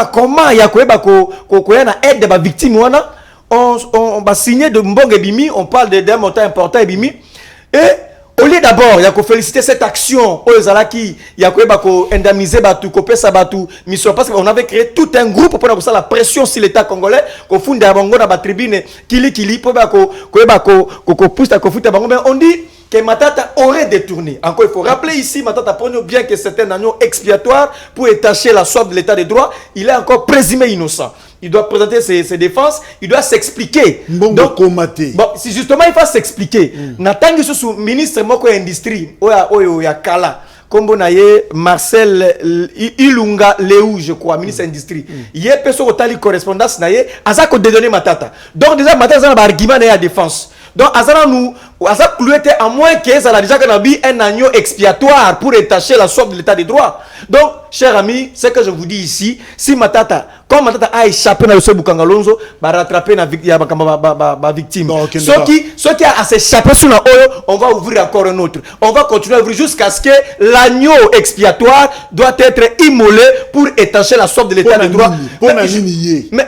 B: il y a une aide de victime on va signer de mbonge bimi, on parle d'un montant important bimi et au lieu d'abord il y a féliciter cette action aux Zalaki, il y a indemniser batu kopesa batu mission parce qu'on avait créé tout un groupe pour ça la pression sur l'état congolais qu'on fonde bango na ba tribune kili pour pousse ta kofuta bango, mais on dit que Matata aurait détourné. Encore, il faut rappeler ici, Matata Ponyo, bien que c'est un agneau expiatoire pour étacher la soif de l'état de droit, il est encore présumé innocent. Il doit présenter ses défenses, il doit s'expliquer. Donc, si justement il va s'expliquer, Nathan sous ministre Moko Industrie, Oya Kala, comme Marcel Ilunga Léou, je crois, ministre Industrie. Il y a personne qui a une correspondance, Azak a donné Matata. Donc déjà, Matata a un argument à défense. Donc, Azak était à moins que ça a déjà un agneau expiatoire pour étacher la soif de l'état de droit. Donc, chers amis, ce que je vous dis ici, si Matata, quand Matata a échappé dans le sol Bukangalonzo, va rattraper la victime. Ceux qui a s'échappé sur la haut, on va ouvrir encore un autre. On va continuer à ouvrir jusqu'à ce que l'agneau expiatoire doit être immolé pour étacher la soif de l'état de droit.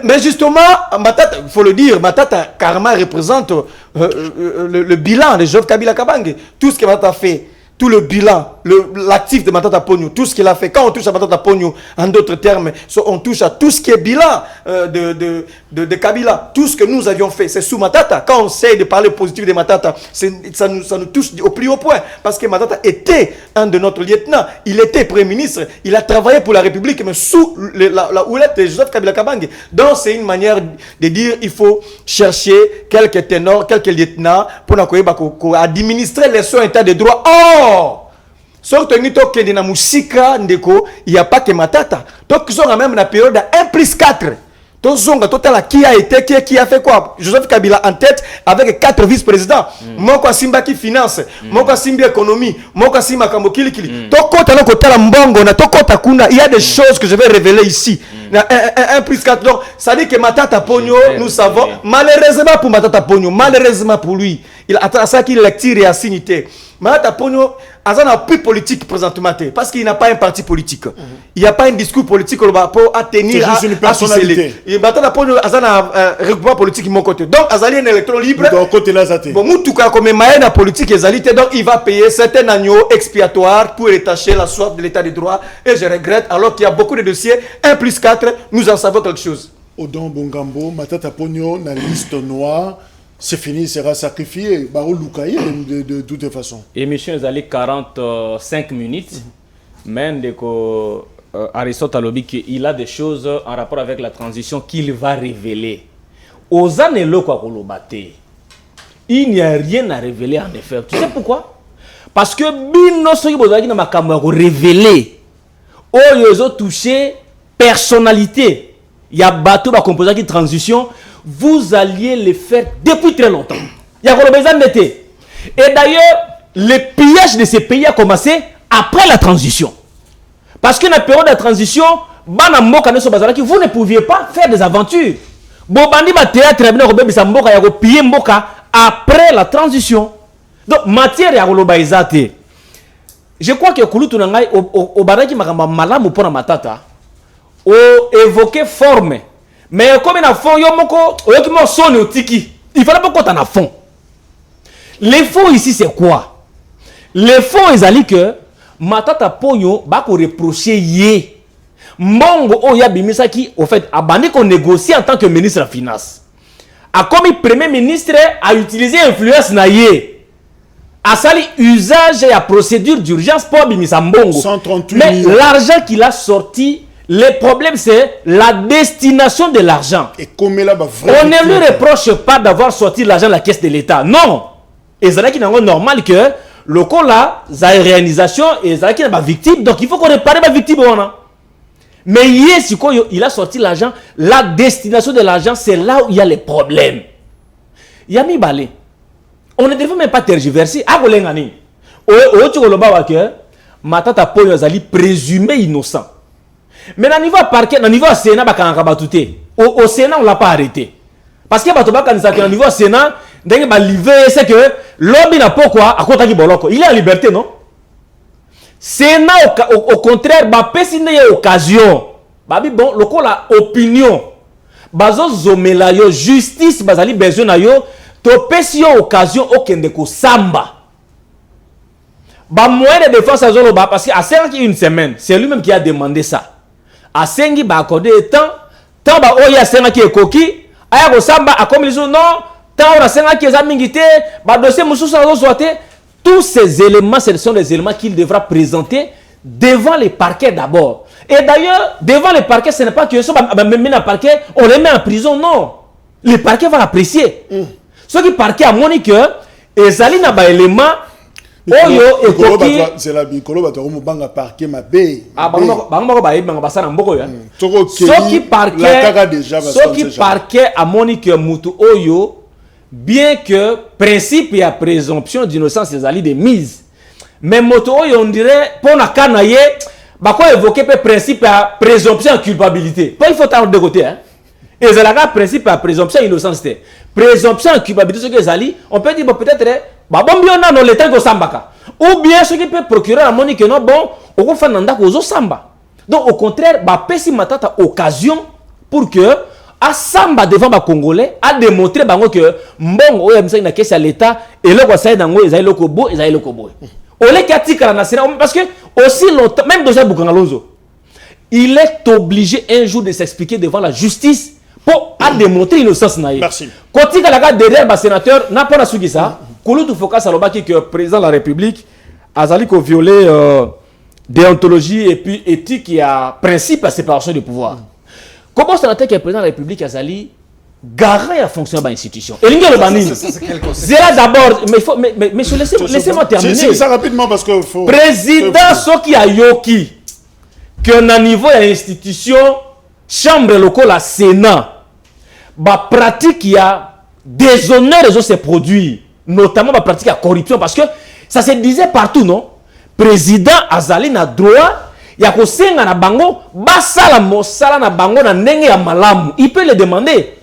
B: Mais justement, Matata, il faut le dire, Matata Karma représente le bilan de Joseph Kabila Kabange. Tout ce que Matata fait, tout le bilan, l'actif de Matata Ponyo, tout ce qu'il a fait. Quand on touche à Matata Ponyo, en d'autres termes, on touche à tout ce qui est bilan de Kabila. Tout ce que nous avions fait, c'est sous Matata. Quand on essaie de parler positif de Matata, ça nous touche au plus haut point. Parce que Matata était un de notre lieutenant. Il était Premier ministre. Il a travaillé pour la République, mais sous la houlette de Joseph Kabila Kabange. Donc, c'est une manière de dire il faut chercher quelques ténors, quelques lieutenants pour administrer les soins état de droit. Surtout que dans Moussika, il n'y a pas que Matata. Donc, ils sont même dans la période 1+4. Qui a fait quoi? Joseph Kabila en tête avec 4 vice-présidents. Moko Simba qui finance, Moko Simba économie, Moko Simba Kambokili. Il y a des choses que je vais révéler ici. 1+4. Donc, ça dit que Matata Ponyo, nous savons, malheureusement pour Matata Ponyo, malheureusement pour lui, il a ça qu'il lecture et assinité. Matata Ponyo a un plus politique présentement parce qu'il n'a pas un parti politique. Il n'y a pas un discours politique pour tenir
A: à une personnalité.
B: Matata Ponyo a un regroupement politique de mon côté. Donc, Azali est un électron libre.
A: Donc, côté là, ça
B: bon, Moutouka comme Maïna politique exalité, donc il va payer certains agneaux expiatoires pour étacher la soif de l'état de droit. Et je regrette, alors qu'il y a beaucoup de dossiers, 1+4, nous en savons quelque chose.
A: Odon Bongambo, Matata Ponyo, dans la liste noire. C'est fini, il sera sacrifié. De toute façon. Émission
C: est allée 45 minutes. Mais Aristote a dit qu'il a des choses en rapport avec la transition qu'il va révéler. Aux années il n'y a rien à révéler en effet. Tu sais pourquoi? Parce que Bino Soyibouzaki n'a pas révélé. Ils ont touché personnalité. Il y a bateau à composer qui transition. Vous alliez le faire depuis très longtemps. Il y a besoin d'été. Et d'ailleurs, le pillage de ces pays a commencé après la transition. Parce que dans la période de transition, vous ne pouviez pas faire des aventures. Après la transition. Donc, matière ya Izate. Je crois que Kouloutou Nangai, au Baraki Makamba Malam ou pour Matata, ont évoqué forme. Mais comme il y a fond, il fallait pas qu'on ait fond. Les fonds ici, c'est quoi? Les fonds, ils allaient que Matata Ponyo va reprocher yé. Mongo Oya Bimisaki, au fait, a banni qu'on négocie en tant que ministre de la Finance. A comme le premier ministre a utilisé influence na yé. A sali usage et à procédure d'urgence pour Bimisa Mbongo.
A: 138
C: mais
A: millions.
C: L'argent qu'il a sorti. Le problème, c'est la destination de l'argent. On ne lui reproche pas d'avoir sorti l'argent de la caisse de l'État. Non. Et c'est là qu'il est normal que le coup là, ça une réalisation et c'est là qu'il est victime. Donc il faut qu'on répare la victime. Mais il a sorti l'argent. La destination de l'argent, c'est là où il y a les problèmes. Yami Balé. On ne devait même pas tergiverser. Matata Ponyo Zali présumé innocent. Mais dans le niveau parquet, dans le niveau Sénat, au Sénat, on ne l'a pas arrêté. Parce que au niveau Sénat, c'est que l'homme n'a pas quoi à côté de Boloko. Il est en liberté, non? Sénat, au contraire, il y a occasion babi bon lokola opinion bazo zomela yo justice bazali besoin na yo to pesi yo occasion okende ko samba ba moyen de défense azolo ba parce que à 5 une semaine c'est lui-même qui a demandé ça à 5 ba accordé temps ba oya 5 qui ekoki aya ko samba a comme les non temps na 5 qui ezamingité ba dossier mususu azo soité. Tous ces éléments, ce sont des éléments qu'il devra présenter devant les parquets d'abord. Et d'ailleurs, devant les parquets, ce n'est pas que même un parquet, on les met en prison, non. Les parquets vont l'apprécier. Ceux qui parquet à Monique, ils allaient dans les éléments.
A: C'est la bicolo, banga parquet ma baie.
C: Ah, ceux qui parquet à Monique Moutou Oyo. Bien que principe et présomption d'innocence les alliés de mise, mais moto on dirait pour la canaille, bah quoi évoquer principe et présomption de culpabilité. Pas il faut t'en de côté hein. Et c'est là principe et présomption d'innocence. Présomption de culpabilité ce que les alliés, on peut dire peut-être bah bon bien on a le temps que sambaka. Ou bien ce qui peut procurer à Monique non bon, on va faire nanda kozo samba. Donc au contraire, bah pesi matata occasion pour que à samba devant les Congolais a démontré que mbongo oya misa na kesi à l'état et le quoi ça dango ezali lokobo ezali lokobo ole katika na sera parce que aussi longtemps même Dosé Bukangalonzo il est obligé un jour de s'expliquer devant la justice pour à démontrer l'innocence naïe.
A: Merci.
C: Quand il a derrière le sénateur n'a pas la sugi ça Kouloutou Focas Alobaki que président de la République azali ko violer déontologie et puis éthique et à principe à séparation du pouvoir. Comment c'est que le président de la République Azali garant à fonctionner dans l'institution? Et l'ingé le banni. C'est là d'abord, mais il faut, mais laissez-moi terminer.
A: C'est ça rapidement parce que faut.
C: Président Soki Ayoki, que na niveau de l'institution, chambre locale à Sénat, bah pratique il y a déshonneur de ces produits, notamment bah pratique à corruption parce que ça se disait partout non. Président Azali n'a droit. Ya kosenga na bango basala mosala na bango na ndenge ya malamu il peut le demander.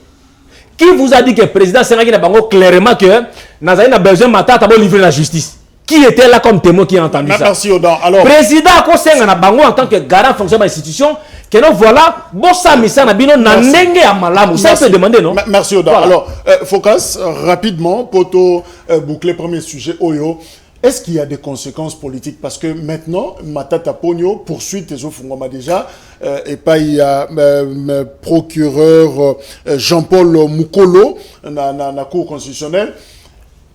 C: Qui vous a dit que le président senga na bango clairement que nazali na besoin matata pour livrer la justice? Qui était là comme témoin qui a entendu ça?
A: Merci Odan. Alors
C: président kosenga na bango en tant que garant fonction de l'institution que non voilà bossa misa na bino na ndenge ya malamu ça peut demander non?
A: Merci Odan. Voilà. Alors Focas rapidement pour boucler premier sujet Oyo. Est-ce qu'il y a des conséquences politiques? Parce que maintenant, Matata Pogno poursuit tes Fungoma déjà, et pas il y a procureur Jean-Paul Moukolo, dans la Cour constitutionnelle.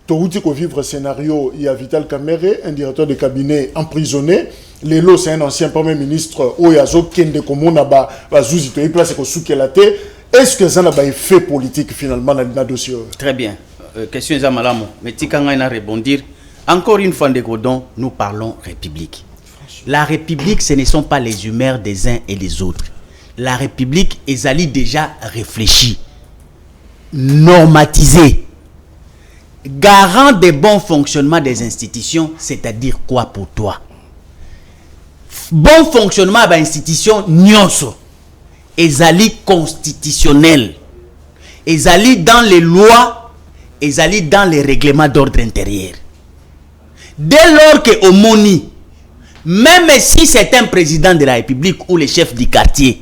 A: Touti ko vivre scénario, il y a Vital Kamere, un directeur de cabinet emprisonné. Lelo, c'est un ancien premier ministre, Oyazo Kende Komona Bazuzito, il place ko Soukelate. Est-ce que ça n'a pas effet politique finalement dans le dossier?
E: Très bien. Question Zamalamo. Mais Tikanga a rebondir. Encore une fois, Godon, nous parlons République. La République, ce ne sont pas les humeurs des uns et des autres. La République, ils déjà réfléchi, normatisé, garant des bons fonctionnements des institutions, c'est-à-dire quoi pour toi? Bon fonctionnement des institutions, nyonso, ils constitutionnel, ils dans les lois, ils dans les règlements d'ordre intérieur. Dès lors que Omoni, même si c'est un président de la République ou le chef du quartier,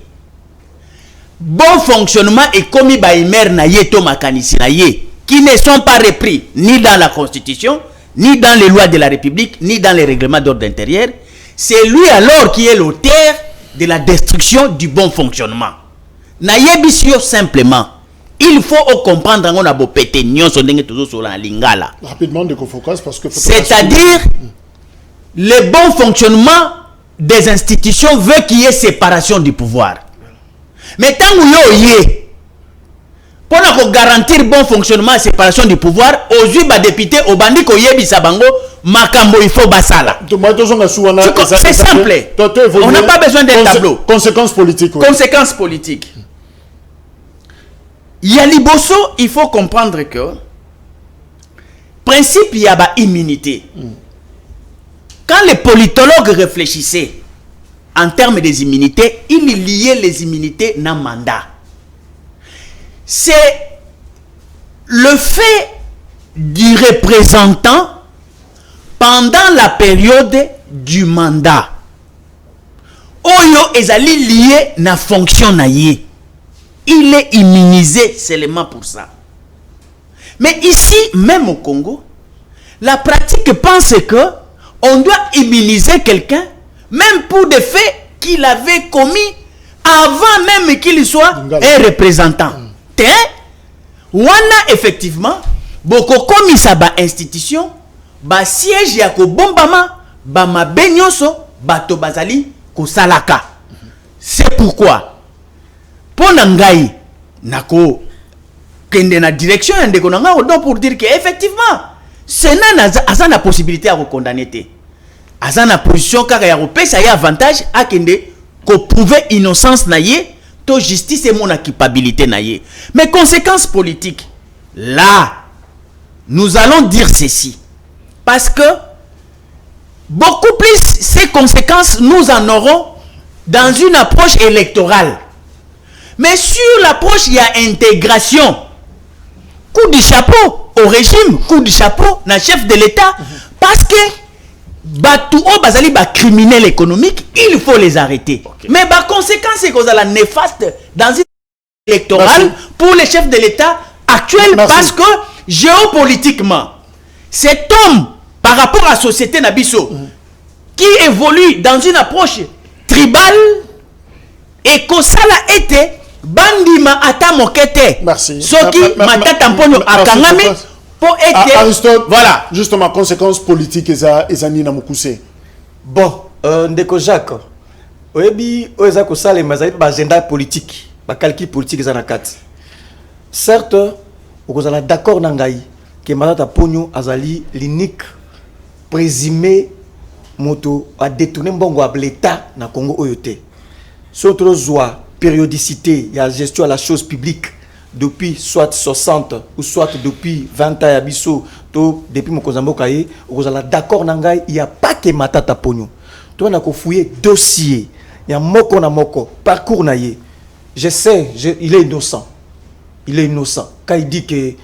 E: bon fonctionnement est commis par Imer Naye Tomakanisi Naye, qui ne sont pas repris ni dans la Constitution, ni dans les lois de la République, ni dans les règlements d'ordre intérieur, c'est lui alors qui est l'auteur de la destruction du bon fonctionnement. Naye Bissio simplement. Il faut comprendre qu'on a beau péter nyon son dengue toujours sur la lingala.
A: Rapidement de Focas parce que
E: c'est-à-dire le bon fonctionnement des institutions veut qu'il y ait séparation du pouvoir. Mais tant que yo pour garantir bon fonctionnement et séparation du pouvoir, aux yeux des députés, aux bandits ko yebi sabango makambo il faut basala. C'est simple. On n'a pas besoin d'un tableau.
A: Conséquences politiques. Oui.
E: Conséquences politiques. Yaliboso, il faut comprendre que principe il y a immunité. Quand les politologues réfléchissaient en termes des immunités, ils liaient les immunités dans mandat. C'est le fait du représentant pendant la période du mandat. Oyo ezali lié na fonction na yé. Il est immunisé seulement pour ça. Mais ici, même au Congo, la pratique pense que on doit immuniser quelqu'un même pour des faits qu'il avait commis avant même qu'il soit un représentant. Wana effectivement, beaucoup comme ça ba institution, ba siège ya ko bombama, ba mabenyoso, bato bazali ko salaka. C'est pourquoi pour nangai nako kende na direction ya ndeko nanga odo pour dire que effectivement Sénat a la possibilité à condamner. A la position car il y a avantage à kende ko prouver innocence na ye, to justice et mon culpabilité na ye. Mais conséquences politiques, là, nous allons dire ceci. Parce que beaucoup plus ces conséquences, nous en aurons dans une approche électorale. Mais sur l'approche, il y a intégration. Coup de chapeau au régime, coup de chapeau na chef de l'État. Parce que Batou o bazali ba criminel économique, il faut les arrêter. Okay. Mais la conséquence c'est qu'on a la néfaste dans une électorale pour les chefs de l'État actuel. Parce que géopolitiquement, cet homme par rapport à la société Nabiso qui évolue dans une approche tribale et que ça l'a été bandima ata mokete.
A: Merci.
E: Soki matata mponyo akangami.
A: Aristote,
E: voilà.
A: Justement, conséquences politiques et Nina Mukuse.
B: Bon, ndeko Jacques, oyebi oza ko sala mazali ba agenda politique, ba calcul politique za nakati. Certes, okozala d'accord na ngai que Matata Ponyo azali l'unique présumé moto a détourné mbongo à l'État na Congo oyote. Surtout zoa périodicité, il y a gestion à la chose publique. Depuis soit 60 ou soit depuis 20 ans à Bisso, depuis mon Kozambokaye, vous êtes d'accord nangai, il n'y a pas que Matata Ponyo. Toi, on a fouillé dossier, il y a moko na moko, parcours naye. Je sais, il est innocent. Il est innocent. Quand il dit que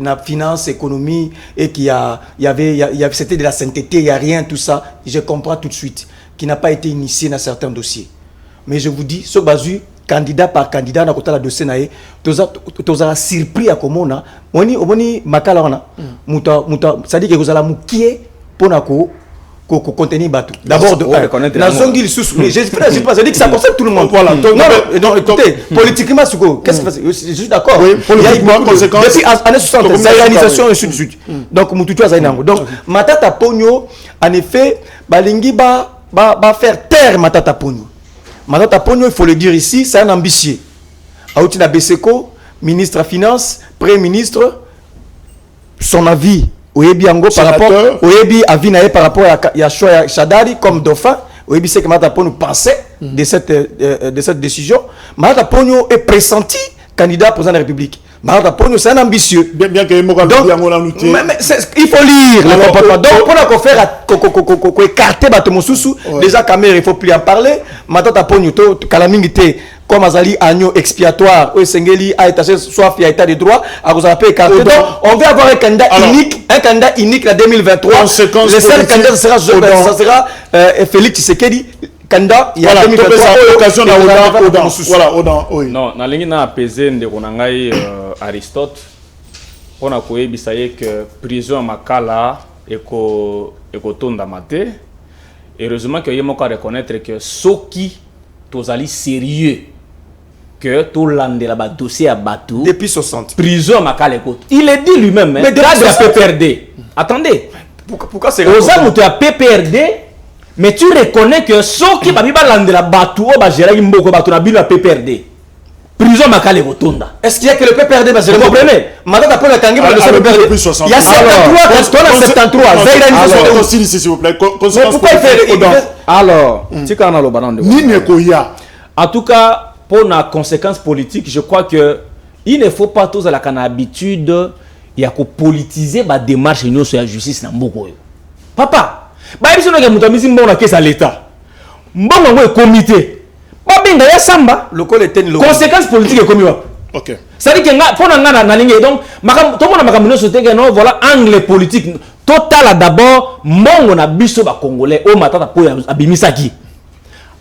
B: la finance, économie, et qu'il y avait c'était de la sainteté, il n'y a rien, tout ça, je comprends tout de suite qu'il n'a pas été initié dans certains dossiers. Mais je vous dis, ce basu, candidat par candidat na kota la dossier nae toza surpris à komona oni makala wana muta ça dit que vous allez mukie pona ko contenir bateau d'abord la zongi le sous mais je pas ça dit que ça concerne tout le monde voilà non écoutez politiquement qu'est-ce que c'est je suis d'accord il y a une conséquence depuis années 60 l'organisation et suite donc mututu azainango donc Matata Ponyo en effet balingi ba faire taire Matata Ponyo. Matata Ponyo, il faut le dire ici, c'est un ambitieux. Aoutina Beseko, ministre des Finances, Premier ministre, son avis, Oyebi Ango par rapport, Oyebi Avinae par rapport à Yashua Shadari comme dauphin, Oyebi c'est que Matata Ponyo pensait de cette décision. Matata Ponyo est pressenti candidat président de la République. Matata Ponyo, c'est un ambitieux.
A: Bien que
B: il faut lire le comportement. Donc, pour la faire écarter Batomosusu, déjà, Caméra, il ne faut plus en parler. Matata Ponyo, Kalamingité, comme Azali, agneau expiatoire, Sengeli, a état soit à état de droit, à vous appeler écarté. Donc, on veut avoir un candidat unique en 2023. Le seul candidat, ça sera Félix Tshisekedi. Il y a
C: l'occasion non, na lingi na apaiser ndeko na ngai Aristote pona koyebisa ye que prison makala eko tonda mate. Heureusement que yemo ka reconnaître que soki tozali sérieux que tout landela ba dossier à bateau
B: depuis 60
C: prison makala eko. Il est dit lui-même mais dans le PPRD. Attendez.
B: Pourquoi c'est
C: aux amours à PPRD. Mais tu reconnais que ceux qui va vivre la bateau va gérer une beaucoup bateau na bilan PPRD. Prison makale rotonda.
B: Est-ce qu'il y a que le PPRD va gérer? Vous comprenez? Matata Ponyo Kangi va le PPRD. Il y a 73
A: alors s'il vous plaît.
B: Mais pourquoi il fait
C: alors tu quand on a le banan de
A: en
C: tout cas pour la conséquence politique, je crois que il ne faut pas tous à la habitude il y a que politiser la démarche nous sur la justice na mboko. Papa ba biso na mutamisi mbona kesa l'État mbongo ngo comité ba benga ya samba
B: lokole teni
C: lokole conséquences politiques comme yo.
A: OK,
C: ça dit que nga pona nga na lingi donc makam to mona makam no sote non voilà angle politique total d'abord mbongo na biso ba congolais o Matata Ponyo abimisaki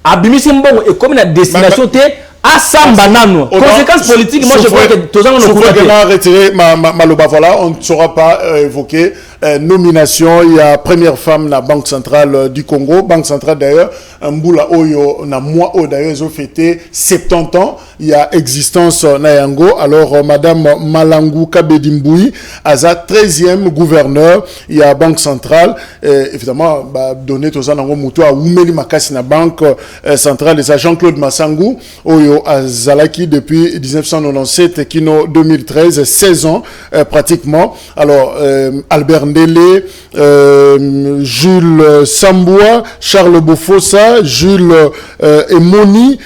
C: abimisi mbongo et comme la destination te asamba nano conséquences politiques moi je crois que tous en
A: on retiré maloba voilà on ne saura pas évoquer nomination il y a première femme la Banque centrale du Congo, Banque centrale d'ailleurs Mboula Oyo na moi d'ailleurs ils ont fêté 70 ans il y a existence na yango alors madame Malangu Kabedimboui aza 13e gouverneur il y a Banque centrale évidemment bah donner tous en nango muto a Oumeli Makasi na Banque centrale et ça Jean-Claude Massangu Oyo azalaki depuis 1997 kino 2013 16 ans pratiquement alors Albert Ndele, Jules Samboua, Charles Bofossa, Jules Emoni,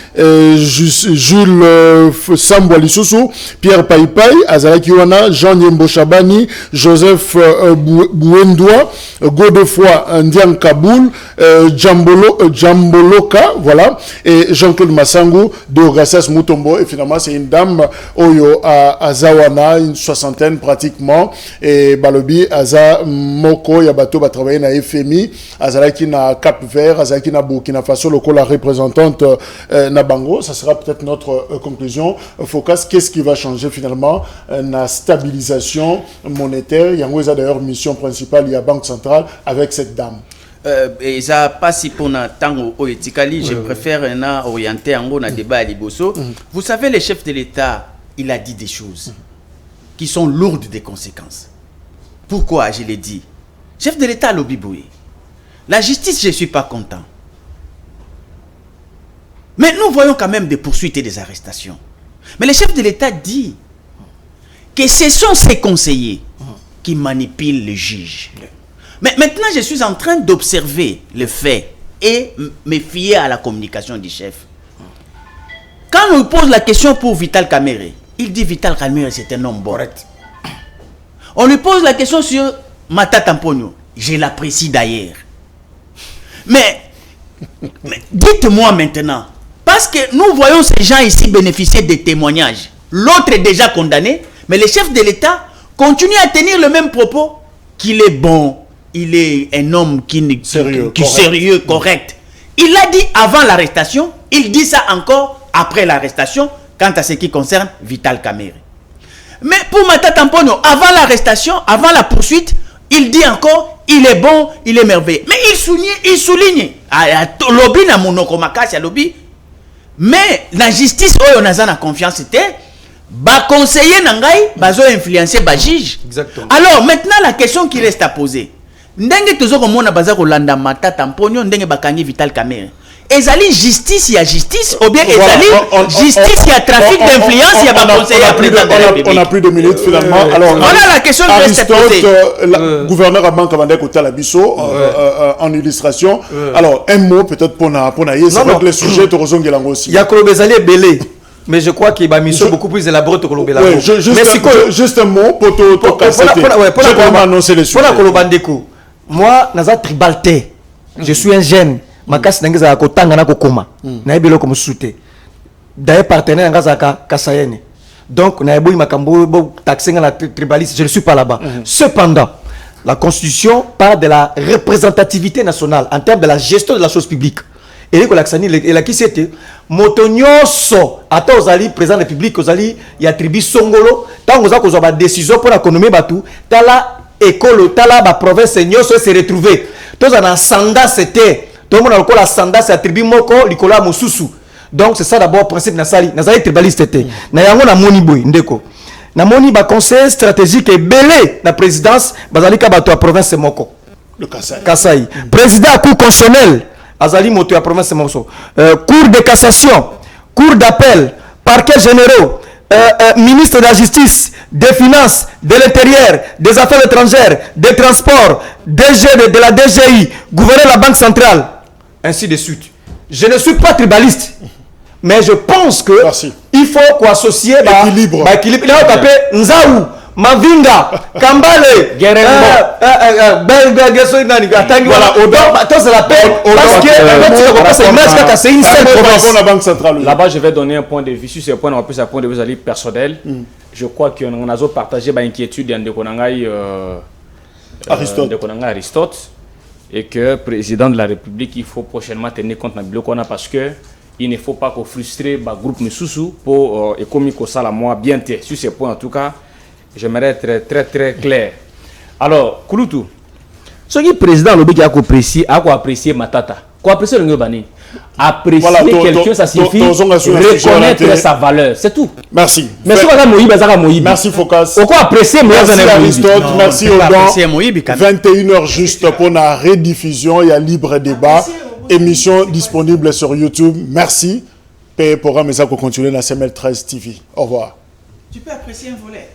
A: Jules Samboua Lissousou, Pierre Paipai, Azalaki Wana, Jean Nyembo Chabani, Joseph Bouendoua, Godefroy Ndian Kaboul, Djamboloka, voilà, et Jean-Claude Massangu, Deogracias Mutombo, et finalement c'est une dame Oyo à Zawana, une soixantaine pratiquement, et Balobi Aza Moko Yabato va travailler na FMI, Azalaki na Cap Vert, Azalaki na Burkina Faso, la représentante na Bango. Ça sera peut-être notre conclusion. Focus, qu'est-ce qui va changer finalement la stabilisation monétaire? Il y a d'ailleurs mission principale, il y a Banque centrale avec cette dame.
E: Et ça passe pour un temps au Etikali, je préfère orienter un débat à Liboso. Vous savez, le chef de l'État, il a dit des choses qui sont lourdes de conséquences. Pourquoi je l'ai dit? Chef de l'État Lobiboué. La justice, je ne suis pas content. Mais nous voyons quand même des poursuites et des arrestations. Mais le chef de l'État dit que ce sont ses conseillers qui manipulent le juge. Mais maintenant, je suis en train d'observer le fait et me fier à la communication du chef. Quand on lui pose la question pour Vital Kamerhe, il dit Vital Kamerhe c'est un homme bon. Correct. On lui pose la question sur Matata Mponyo. Je l'apprécie d'ailleurs. Mais dites-moi maintenant, parce que nous voyons ces gens ici bénéficier des témoignages. L'autre est déjà condamné, mais le chef de l'État continue à tenir le même propos, qu'il est bon, il est un homme sérieux, correct. Il l'a dit avant l'arrestation, il dit ça encore après l'arrestation, quant à ce qui concerne Vital Kamerhe. Mais pour Matata Mponyo, avant l'arrestation, avant la poursuite, il dit encore, il est bon, il est merveilleux. Mais il souligne, lobby na monoko makasi lobby, mais la justice, on a confiance, c'était, conseiller nangai, bazo influencer juge.
B: Exactement.
E: Alors maintenant, la question qui reste à poser, ndenge tozo komona baza kolanda Matata Mponyo, ndenge bakangi Vital Kamerhe. Ezali justice, il y a justice, ou bien ezali justice, il y a trafic d'influence, il y a pas conseiller à président de la République.
A: On a plus de minutes finalement. Alors,
E: voilà la question qui reste posée.
A: Gouverneur à Banque Abandé Kotalabiso en illustration. Alors, un mot peut-être pour Naïe, c'est vrai que les sujets te ressemblent aussi.
B: Il y a Kolobezali et Belé. Mais je crois qu'il y a une mission beaucoup plus élaborée que Kolobezali.
A: Juste un mot pour annoncer les sujets.
B: Pour Kolobandeko, moi, Naza Tribalté, je suis un jeune. Makasi nangeza ya kotanga na kokoma na ebelo comme souté d'ailleurs partenaire ngaza ka kasayene donc na eboyi makambo bo taxer la tribaliste je ne suis pas là-bas. Cependant la constitution parle de la représentativité nationale en termes de la gestion de la chose publique et que l'axani et la qui c'était motonyoso ata ozali président de la République ozali ya tribu songolo tango za kozwa ba décision pour la économie batu tala école tala ba province nyoso se retrouver tous en sanda c'était tout le monde a la sanda c'est attribué moko likola mosusu donc c'est ça d'abord principe nasali nazali tribaliste était na yango na moni boy ndeko na moni ba conseil stratégique et belé la présidence bazali ka bato à province moko
A: le
B: Kasai président à cour constitutionnel azali moto à province moko cour de cassation cour d'appel parquet généraux ministre de la justice, des finances, de l'intérieur, des affaires étrangères, des transports, DG de la DGI, gouverneur de la Banque centrale, ainsi de suite. Je ne suis pas tribaliste, mais je pense que il faut qu'on associe l'équilibre. Il a tapé Nzaou, Mavinga, Kambale,
C: là-bas, je vais donner un point de vue. Sur ce point, on va plus un point de vue personnel. Je crois qu'on a partagé l'inquiétude de Aristote. et que le président de la République, il faut prochainement tenir compte de Bilokona parce que il ne faut pas qu'on frustre le groupe Missoussou pour économiquer ça la moi bien sur ces points en tout cas, j'aimerais être très très clair. Alors, Kouloutou, ce qui est président l'objet a apprécié Matata, quoi apprécier le Ngobani. Apprécier voilà, quelqu'un, ça signifie reconnaître sa valeur, c'est tout.
A: Merci.
C: Merci
A: Merci Focas.
C: Pourquoi apprécier
A: Merci Aristote, merci Odon. 21h juste pour la rediffusion, il y a libre débat. Émission disponible sur YouTube. Merci. Paye programme et ça pour continuer la CML 13 TV. Au revoir.
E: Tu peux apprécier un volet.